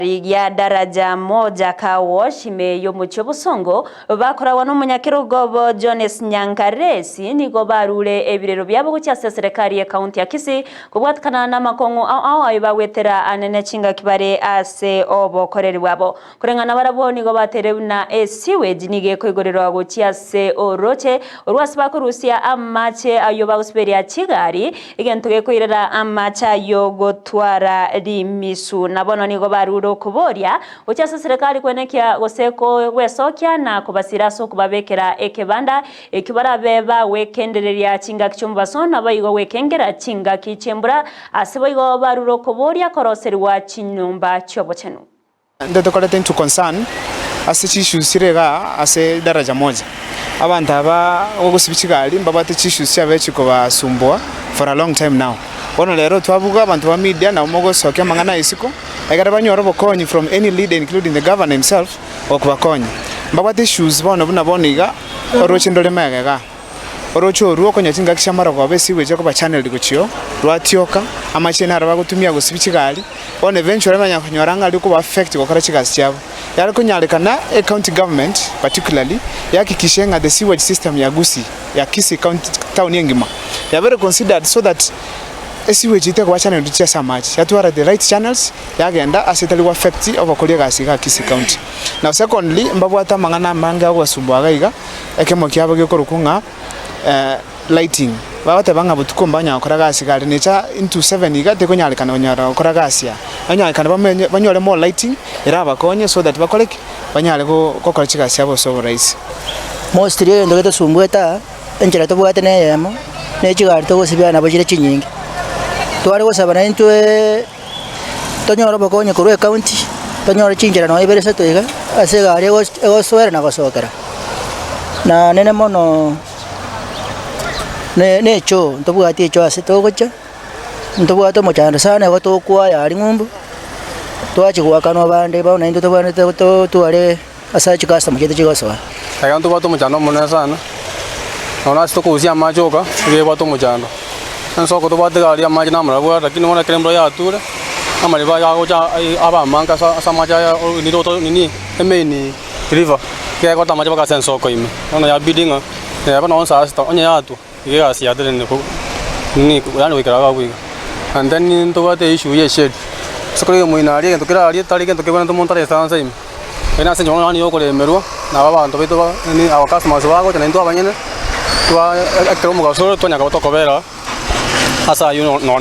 ya daraja moja kawoshime yo mucyo busongo bakorawa n'umunyakirugobo Jones Nyankaresi nigo barure ebirero byabo gucya serikali ya county ya Kisii kubwatkana n'amakongo ayo bawetera anene chinga kibare ase obokoreri wabo kurengana barabo nigo bateruna sewage nige kwigorero gucya se oroche urwasiba kurusia amache ayo bagusperia Kigali igentuge kwirera amacha yo gotwara rimisu nabono nigo barure kuboria ucyase serikali kwenekia goseko wesokya na kubasiraso kubabekera ekebanda ekibarabe wekendereria chinga kichumbason abayigo wekengera chinga kichembura asibayigo baruro kuboria koroseri wa chinyumba cyobochenu ndeto kolete into concern ase chishyusirega ase daraja moja abantu aba ogusibikigali mbabate chishyusya bechiko basumboa for a long time now ono lero twavuga abantu ba media na umogo sokya mangana isiko egara banyoro bokonyi from any leader including the governor himself okubakonyi mbabate issues bono buniga oroche ndole magega orocho ruo konya tinga kishamara kwa besi weje ko ba channel dikuchio rwatioka amachena araba gutumia gusibikigali on eventually abanyakonyoranga ali ko affect gukora kigasi cyabo yari kunyarekana a county government particularly yakikishenga the sewage system ya Gusii ya Kisii county town yengima ya very considered so that sewage ite kwa channel dutia so much yatwara the right channels yagenda asetali wa affect obakolia gasi ka Kisii county. Now secondly mbabwata mangana manga gwasumbwaga iga ekemo kyabo gikorukunga lighting bawate banga butukombanya akora gasi kali necha into 7 iga te konyarekana onyara akora gasi anyakana banyore more lighting era bakonye so that bakoleke banyare ko kokora kigasi abo so rais mostly ndo geto sumbweta enjera to bwate ne yemo ne kigari to gosibyana bajire chinyingi twari gosabana intwe tonyora bakonye kurwe county tonyora chinjira no ibere seto iga ase gari egoswera na gosokera na nene mono ne cho ntobwati cho ase togocha ntobwato mochando sana goto kwa yari ngumbu twachi gwakano bande ba na ndo tobane to tuare asa chikasta mukete chigoso aya ntobwato mochando mona sana ona sto kusia majoka ge bwato mochando nsoko tobwate gari amaji namara bwa lakini mona krembo ya atura amali ba ya gocha aba manga sa maja ya ni to ni emeni river ke ko tamaja ba kasen soko ime ona ya bidding ya ba no sa sto onya ya tu ge asi ya de ko ni yani wikara ga wi and then tobwate issue ye shed sokore mo ina ari to kira ari tari ke to ke bana to montare sta sa ime ena se jono ani okole merwa na baba nto bito ni awakas maso bago tena ndo abanyene twa akero mo ga soro to nya ga to kobera asa you know